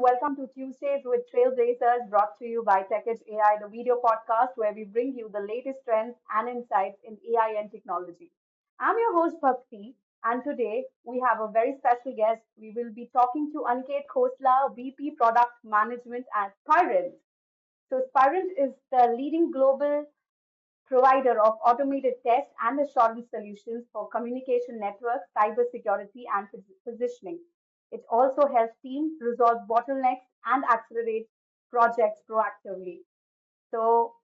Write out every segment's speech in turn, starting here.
welcome to Tuesdays with Trailblazers, brought to you by TechEdge AI, the video podcast where we bring you the latest trends and insights in AI and technology. I'm your host, Bhakti, and today we have a very special guest. We will be talking to Aniket Khosla, VP Product Management at Spirent. So, Spirent is the leading global provider of automated test and assurance solutions for communication networks, cybersecurity, and positioning. It also helps teams resolve bottlenecks and accelerate projects proactively. So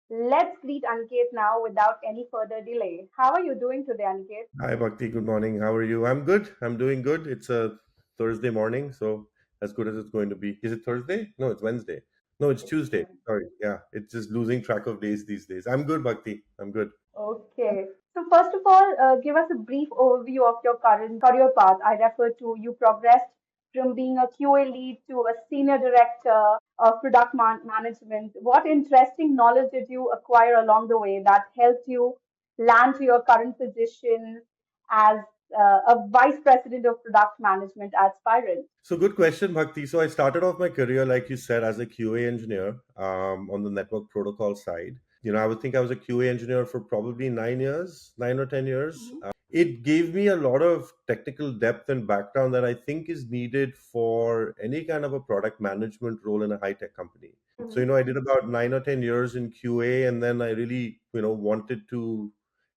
let's greet Aniket now without any further delay. How are you doing today, Aniket? Hi, Bhakti. Good morning. How are you? I'm good. I'm doing good. It's a Thursday morning, so as good as it's going to be. Is it Thursday? No, it's Wednesday. No, it's It's Tuesday. good. Sorry. Yeah, it's just losing track of days these days. I'm good, Bhakti. I'm good. Okay. So first of all, give us a brief overview of your current career path. I refer to you progressed from being a QA lead to a senior director of product management. What interesting knowledge did you acquire along the way that helped you land to your current position as a vice president of product management at Spirent? So, good question, Bhakti. So, I started off my career, like you said, as a QA engineer on the network protocol side. I would think I was a QA engineer for probably 9 years, 9 or 10 years. It gave me a lot of technical depth and background that I think is needed for any kind of a product management role in a high tech company. So, Mhm. I did about 9 or 10 years in QA, and then I really, wanted to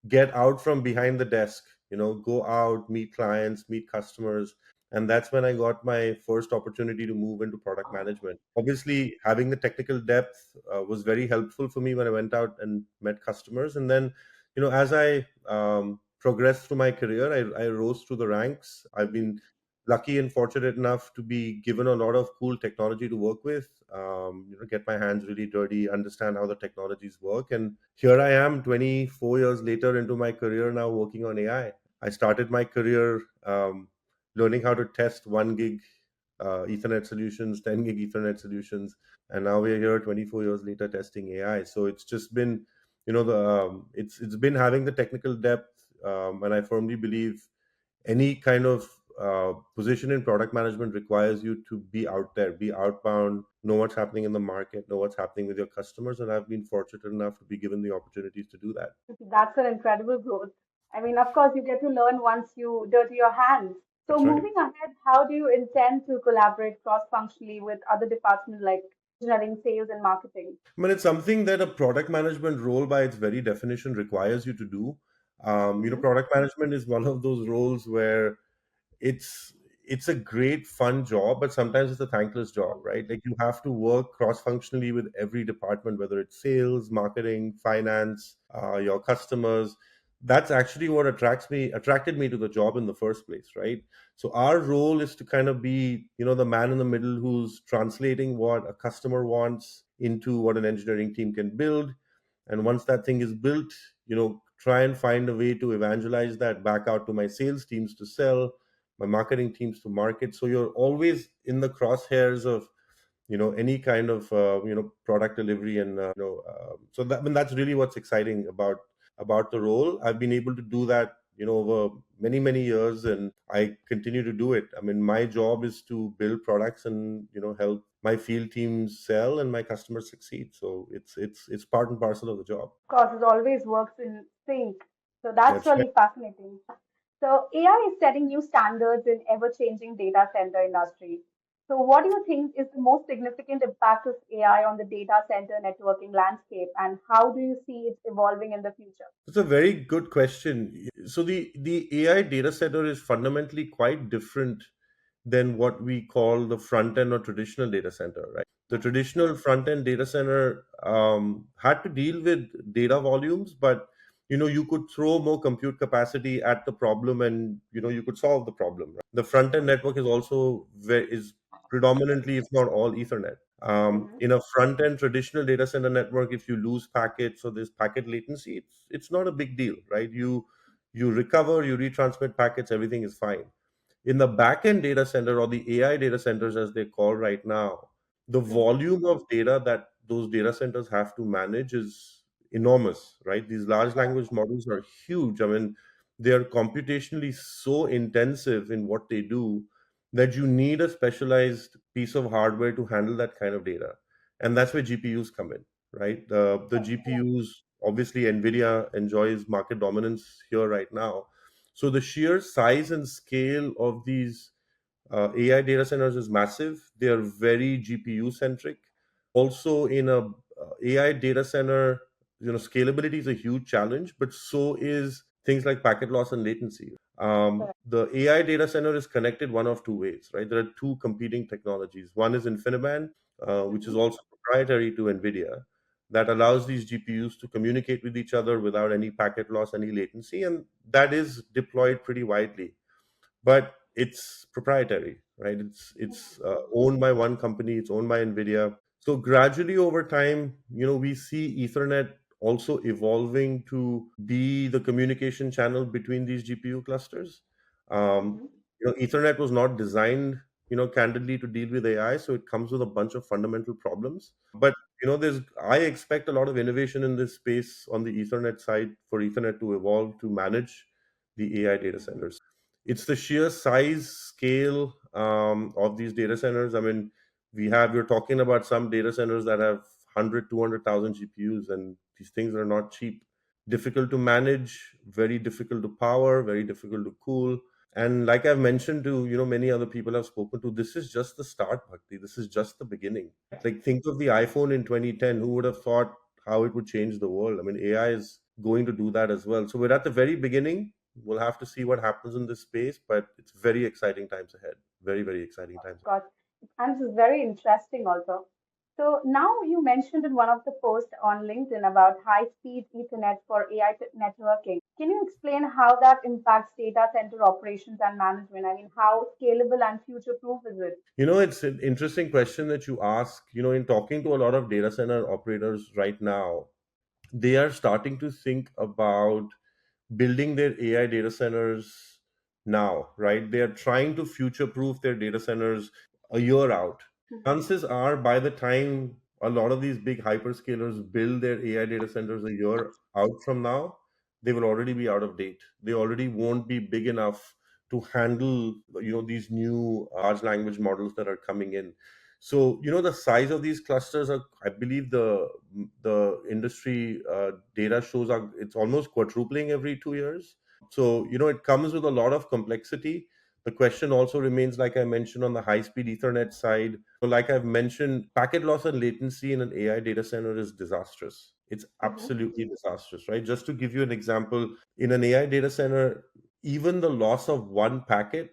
get out from behind the desk, go out, meet clients, meet customers. And that's when I got my first opportunity to move into product management. Obviously, having the technical depth was very helpful for me when I went out and met customers. And then, as I progressed through my career, I rose through the ranks. I've been lucky and fortunate enough to be given a lot of cool technology to work with, get my hands really dirty, understand how the technologies work. And here I am 24 years later into my career now working on AI. I started my career learning how to test 1 gig Ethernet solutions, 10 gig Ethernet solutions, and now we're here 24 years later testing AI. So it's just been, the it's been having the technical depth, and I firmly believe any kind of position in product management requires you to be out there, be outbound, know what's happening in the market, know what's happening with your customers, and I've been fortunate enough to be given the opportunities to do that. That's an incredible growth. I mean, of course, you get to learn once you dirty your hands. So, That's right. moving ahead, how do you intend to collaborate cross functionally with other departments like engineering, sales, and marketing? I mean, it's something that a product management role, by its very definition, requires you to do. Hmm. Product management is one of those roles where it's it's a great fun job, but sometimes it's a thankless job, right? Like, you have to work cross functionally with every department, whether it's sales, marketing, finance, your customers. That's actually what attracted me to the job in the first place, right? So our role is to kind of be, the man in the middle who's translating what a customer wants into what an engineering team can build. And once that thing is built, try and find a way to evangelize that back out to my sales teams to sell, my marketing teams to market. So you're always in the crosshairs of, any kind of product delivery. And so that, I mean, that's really what's exciting about the role. I've been able to do that, over many years, and I continue to do it. I mean, my job is to build products and, help my field teams sell and my customers succeed. So it's part and parcel of the job. Of course, it always works in sync. So, that's That's right. really fascinating. So, AI is setting new standards in ever changing data center industry. So, what do you think is the most significant impact of AI on the data center networking landscape, and how do you see it evolving in the future? It's a very good question. So the AI data center is fundamentally quite different than what we call the front end or traditional data center, right? The traditional front end data center had to deal with data volumes, but you could throw more compute capacity at the problem, and you could solve the problem. Right? The front end network is also is predominantly, if not all, Ethernet. Mhm. In a front end traditional data center network, if you lose packets or there's packet latency, it's not a big deal, right? You recover, you retransmit packets, everything is fine. In the back-end data center, or the AI data centers as they call right now, the Mhm. volume of data that those data centers have to manage is enormous, right? These large language models are huge. I mean, they are computationally so intensive in what they do that you need a specialized piece of hardware to handle that kind of data. And that's where GPUs come in, right? The GPUs, obviously, NVIDIA enjoys market dominance here right now. So the sheer size and scale of these AI data centers is massive. They are very GPU centric. Also, in a AI data center, scalability is a huge challenge, but so is things like packet loss and latency. The AI data center is connected one of two ways, right? There are two competing technologies. One is InfiniBand, which is Mhm. also proprietary to NVIDIA, that allows these GPUs to communicate with each other without any packet loss, any latency, and that is deployed pretty widely, but it's proprietary, right? It's owned by one company, it's owned by NVIDIA. So gradually over time, we see Ethernet also evolving to be the communication channel between these GPU clusters. um, Mhm. Ethernet was not designed, candidly, to deal with AI, so it comes with a bunch of fundamental problems. But there's I expect a lot of innovation in this space on the Ethernet side for Ethernet to evolve to manage the AI data centers. It's the sheer size, scale of these data centers. I mean, we're talking about some data centers that have 100, 200,000 GPUs, and these things are not cheap. Difficult to manage, very difficult to power, very difficult to cool. And like I've mentioned to many other people I've spoken to, this is just the start, Bhakti. This is just the beginning. Like, think of the iPhone in 2010. Who would have thought how it would change the world? I mean, AI is going to do that as well. So we're at the very beginning. We'll have to see what happens in this space, but it's very exciting times ahead. Very, very exciting times ahead. Got and this is very interesting also. So now you mentioned in one of the posts on LinkedIn about high-speed Ethernet for AI networking. Can you explain how that impacts data center operations and management? I mean, how scalable and future-proof is it? It's an interesting question that you ask. In talking to a lot of data center operators right now, they are starting to think about building their AI data centers now, right? They are trying to future proof their data centers a year out. Mhm. Chances are, by the time a lot of these big hyperscalers build their AI data centers a year out from now, they will already be out of date. They already won't be big enough to handle these new large language models that are coming in. So the size of these clusters are, I believe, the industry data shows are it's almost quadrupling every 2 years. So it comes with a lot of complexity. The question also remains, like I mentioned, on the high speed Ethernet side. Like I've mentioned, packet loss and latency in an AI data center is disastrous. It's Mhm. absolutely disastrous, right? Just to give you an example, in an AI data center, even the loss of one packet,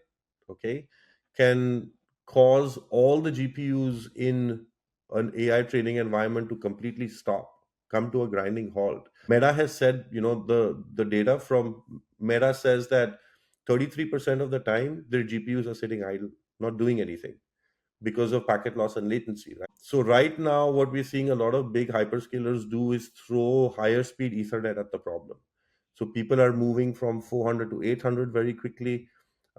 okay, can cause all the GPUs in an AI training environment to completely stop, come to a grinding halt. Meta has said, the data from Meta says that 33% of the time their GPUs are sitting idle, not doing anything because of packet loss and latency, right? So right now, what we're seeing a lot of big hyperscalers do is throw higher speed Ethernet at the problem. So people are moving from 400 to 800 very quickly.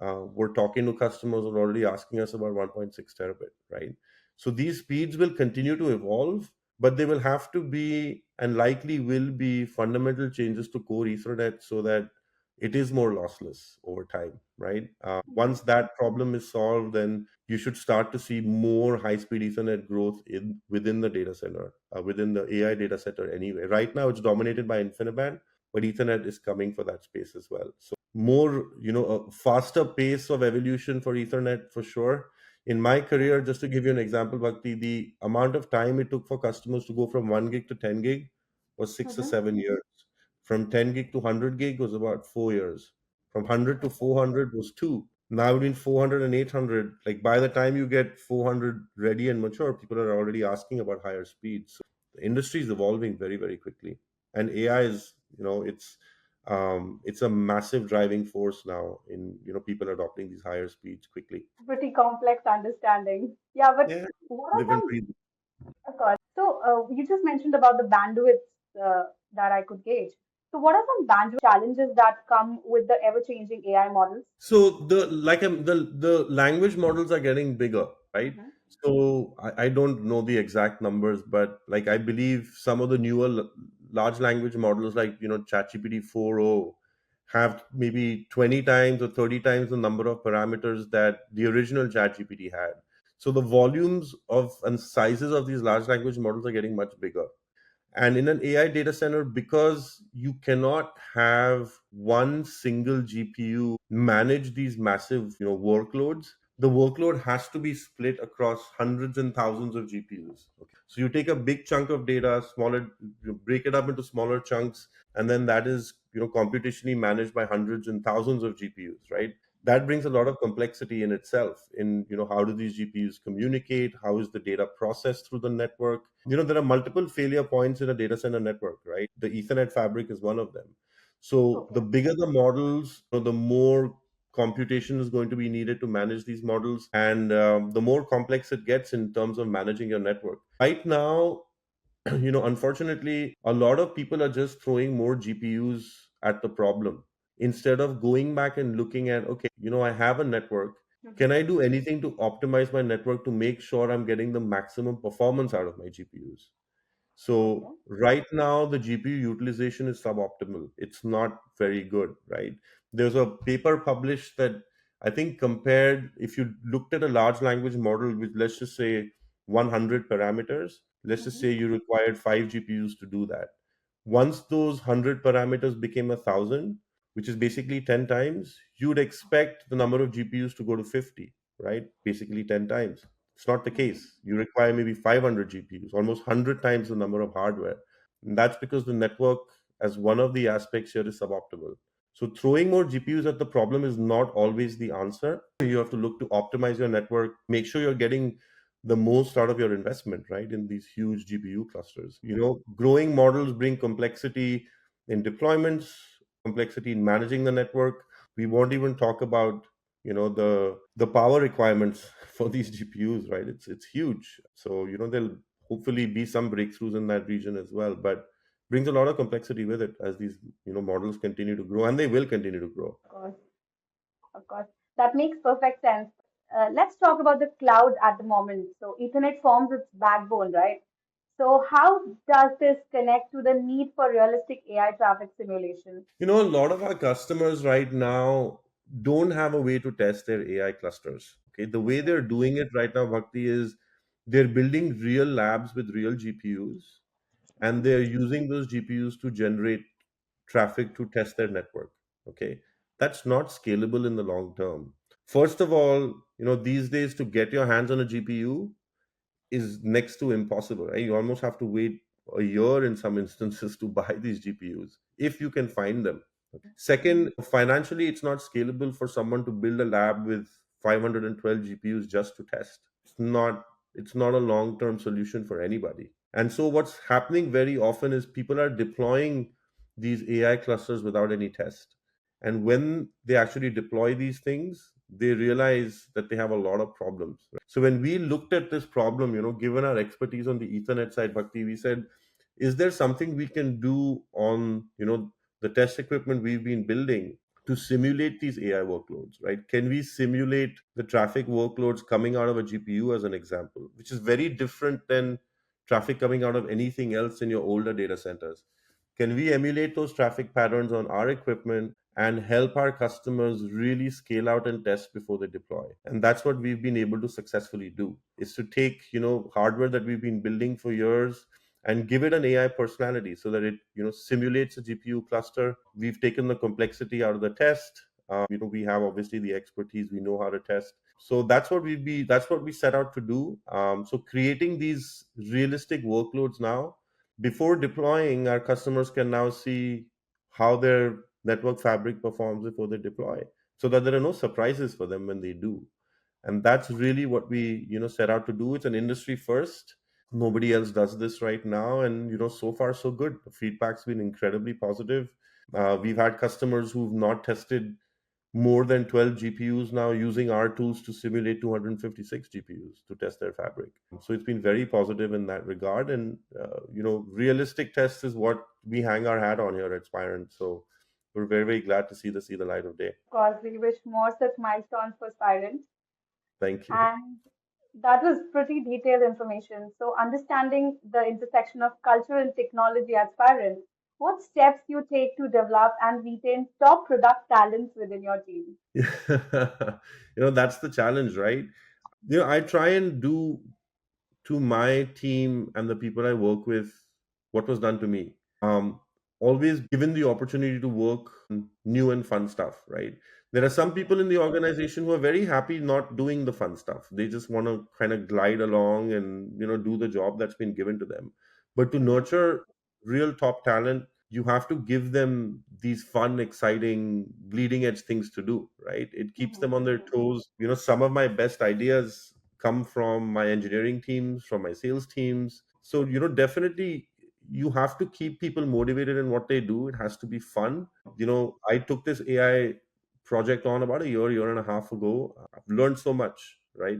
We're talking to customers who are already asking us about 1.6 terabit, right? So these speeds will continue to evolve, but they will have to be, and likely will be, fundamental changes to core Ethernet so that it is more lossless over time, right? Once Mhm. that problem is solved, then you should start to see more high-speed Ethernet growth in within the data center, within the AI data center anyway. Right now, it's dominated by InfiniBand, but Ethernet is coming for that space as well. So more, a faster pace of evolution for Ethernet for sure. In my career, just to give you an example, Bhakti, the amount of time it took for customers to go from 1 gig to 10 gig was 6 or 7 years. From 10 gig to 100 gig was about 4 years. From 100 to 400 was two. Now between 400 and 800, like by the time you get 400 ready and mature, people are already asking about higher speeds. So the industry is evolving very, very quickly. And AI is, it's a massive driving force now in, people adopting these higher speeds quickly. Pretty complex understanding. Yeah, but Yeah. what are Live and some, breathe. of course. So you just mentioned about the bandwidth that I could gauge. So what are some bandwidth challenges that come with the ever-changing AI models? So the language models are getting bigger, right? Mhm. So I don't know the exact numbers, but like I believe some of the newer large language models, like ChatGPT 4.0, have maybe 20 times or 30 times the number of parameters that the original ChatGPT had. So the volumes of and sizes of these large language models are getting much bigger. And in an AI data center, because you cannot have one single GPU manage these massive, workloads, the workload has to be split across hundreds and thousands of GPUs. Okay. So you take a big chunk of data, you break it up into smaller chunks, and then that is, computationally managed by hundreds and thousands of GPUs, right? That brings a lot of complexity in itself in, how do these GPUs communicate? How is the data processed through the network? There are multiple failure points in a data center network, right? The Ethernet fabric is one of them. So the Okay. bigger the models, the more computation is going to be needed to manage these models, and the more complex it gets in terms of managing your network. Right now, unfortunately, a lot of people are just throwing more GPUs at the problem instead of going back and looking at, okay, I have a network. Can Mhm. I do anything to optimize my network to make sure I'm getting the maximum performance out of my GPUs? So Okay. right now the GPU utilization is suboptimal. It's not very good, right? There's a paper published that I think compared if you looked at a large language model with, let's just say, 100 parameters, let's just Mhm. say you required 5 GPUs to do that. Once those 100 parameters became 1,000, which is basically 10 times, you'd expect the number of GPUs to go to 50, right? Basically 10 times. It's not the Mhm. case. You require maybe 500 GPUs, almost 100 times the number of hardware. And that's because the network, as one of the aspects here, is suboptimal. So throwing more GPUs at the problem is not always the answer. You have to look to optimize your network, make sure you're getting the most out of your investment, right, in these huge GPU clusters. Growing models bring complexity in deployments, complexity in managing the network. We won't even talk about, the power requirements for these GPUs, right? It's huge. So, there'll hopefully be some breakthroughs in that region as well, but brings a lot of complexity with it as these, models continue to grow, and they will continue to grow. Of course. Of course. That makes perfect sense. Let's talk about the cloud at the moment. So Ethernet forms its backbone, right? So how does this connect to the need for realistic AI traffic simulation? A lot of our customers right now don't have a way to test their AI clusters. Okay, the way Okay. they're doing it right now, Bhakti, is they're building real labs with real GPUs, and Mhm. they're using those GPUs to generate traffic to test their network. Okay, that's not scalable in the long term. First of all, these days to get your hands on a GPU is next to impossible, right? You almost have to wait a year in some instances to buy these GPUs if you can find them. Second, financially, it's not scalable for someone to build a lab with 512 GPUs just to test. It's not a long-term solution for anybody. And so what's happening very often is people are deploying these AI clusters without any test. And when they actually deploy these things, they realize that they have a lot of problems. So when we looked at this problem, given our expertise on the Ethernet side, Bhakti, we said, is there something we can do on, the test equipment we've been building to simulate these AI workloads, right? Can we simulate the traffic workloads coming out of a GPU as an example, which is very different than traffic coming out of anything else in your older data centers? Can we emulate those traffic patterns on our equipment and help our customers really scale out and test before they deploy? And that's what we've been able to successfully do, is to take, hardware that we've been building for years and give it an AI personality so that it, simulates a GPU cluster. We've taken the complexity out of the test. We have obviously the expertise. We know how to test. So that's what we set out to do. So creating these realistic workloads now, before deploying, our customers can now see how their network fabric performs before they deploy, so that there are no surprises for them when they do. And that's really what we, set out to do. It's an industry first. Nobody else does this right now, and so far so good. The feedback's been incredibly positive. We've had customers who've not tested more than 12 GPUs now using our tools to simulate 256 GPUs to test their fabric. So it's been very positive in that regard. And, realistic tests is what we hang our hat on here at Spirent. So we're very, very glad to see the light of day. Of course, we wish more such milestones for Spirent. Thank you. And that was pretty detailed information. So understanding the intersection of culture and technology at Spirent. what steps you take to develop and retain top product talents within your team? That's the challenge, right? I try and do to my team and the people I work with what was done to me. um, Always given the opportunity to work new and fun stuff, right? There are some people in the organization who are very happy not doing the fun stuff. They just want to kind of glide along and do the job that's been given to them. But to Mhm, nurture real top talent, you have to give them these fun, exciting, bleeding edge things to do, right? It keeps mhm, them on their toes. Some of my best ideas come from my engineering teams, from my sales teams. So, definitely you have to keep people motivated in what they do. It has to be fun. I took this AI project on about a year and a half ago. I've learned so much, right?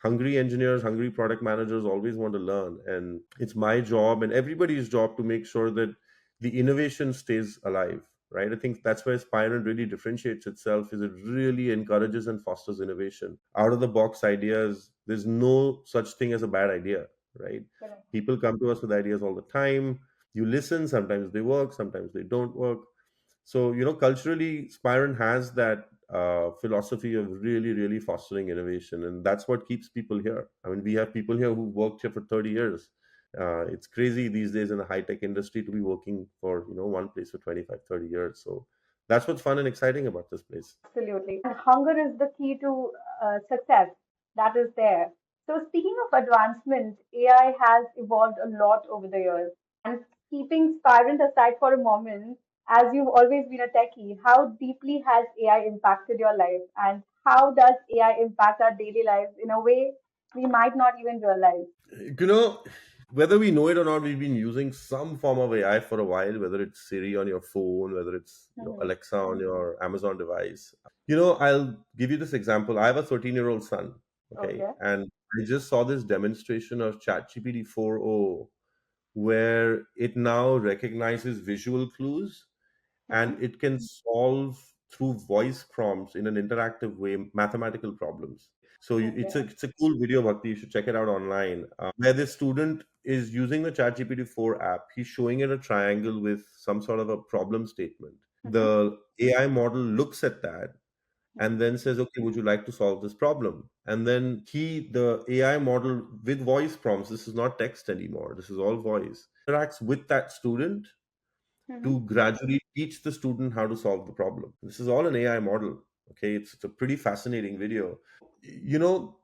Hungry engineers, hungry product managers always want to learn. And it's my job and everybody's job to make sure that the innovation stays alive, right? I think that's where Spirent really differentiates itself, is it really encourages and fosters innovation. Out of the box ideas, there's no such thing as a bad idea, right? correct. People come to us with ideas all the time. You listen, sometimes they work, sometimes they don't work. So, culturally, Spirent has that philosophy of really, really fostering innovation. And that's what keeps people here. I mean, we have people here who worked here for 30 years. It's crazy these days in the high tech industry to be working for, one place for 25, 30 years. So that's what's fun and exciting about this place. Absolutely. And hunger is the key to success. That is there. So, speaking of advancement, AI has evolved a lot over the years. And keeping Spirent aside for a moment, as you've always been a techie, how deeply has AI impacted your life? And how does AI impact our daily lives in a way we might not even realize? You know, whether we know it or not, we've been using some form of AI for a while, whether it's Siri on your phone, whether it's Mhm. Alexa on your Amazon device. I'll give you this example. I have a 13-year-old son, okay, Okay. and I just saw this demonstration of ChatGPT 4.0 where it now recognizes visual clues and Mhm. it can solve through voice prompts in an interactive way mathematical problems. So Okay. it's a cool video, Bhakti. You should check it out online. Where this student is using the ChatGPT 4 app. He's showing it a triangle with some sort of a problem statement. Mhm. The AI model looks at that and then says, "Okay, would you like to solve this problem?" And then the AI model with voice prompts. This is not text anymore. This is all voice. Interacts with that student to Mhm. gradually teach the student how to solve the problem. This is all an AI model. Okay, it's a pretty fascinating video. You know,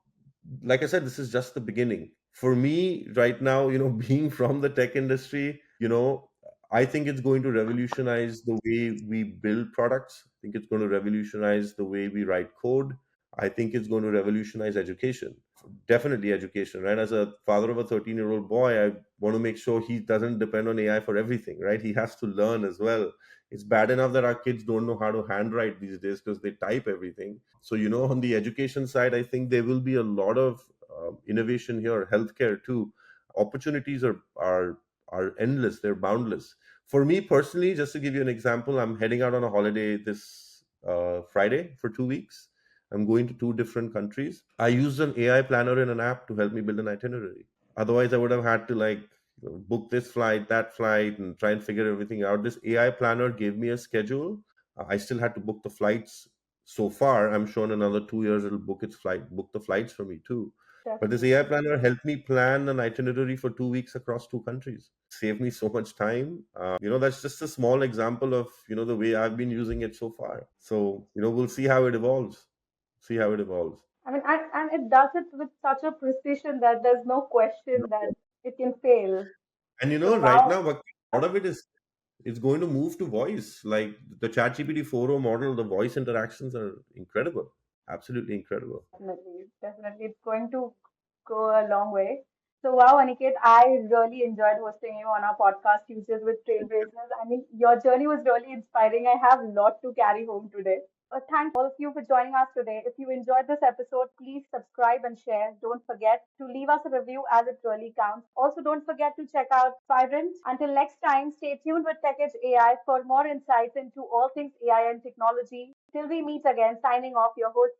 like I said, this is just the beginning. For me, right now, being from the tech industry, I think it's going to revolutionize the way we build products. I think it's going to revolutionize the way we write code. I think it's going to revolutionize education. Definitely education, right? As a father of a 13-year-old boy, I want to make sure he doesn't depend on AI for everything, right? He has to learn as well. It's bad enough that our kids don't know how to handwrite these days because they type everything. So, on the education side, I think there will be a lot of innovation here. Healthcare too. Opportunities are endless. They're boundless. For me personally, just to give you an example, I'm heading out on a holiday this Friday for 2 weeks. I'm going to two different countries. I used an AI planner in an app to help me build an itinerary. Otherwise, I would have had to book this flight, that flight, and try and figure everything out. This AI planner gave me a schedule. I still had to book the flights. So far, I'm sure in another 2 years it'll book the flights for me too. But this Definitely. AI planner helped me plan an itinerary for 2 weeks across two countries. Saved me so much time. That's just a small example of the way I've been using it so far. So we'll see how it evolves. See how it evolves. I mean, and it does it with such a precision that there's no question that it can fail. And So right wow, now, a lot of it is it's going to move to voice. Like the ChatGPT 4.0 model, the voice interactions are incredible, absolutely incredible. definitely, definitely, it's going to go a long way. So wow, Aniket, I really enjoyed hosting you on our podcast Tuesdays with Trailblazers. I mean, your journey was really inspiring. I have a lot to carry home today. Thank all of you for joining us today. If you enjoyed this episode, please subscribe and share. Don't forget to leave us a review as it really counts. Also, don't forget to check out Spirent. Until next time, stay tuned with TechEdge AI for more insights into all things AI and technology. Till we meet again, signing off, your host,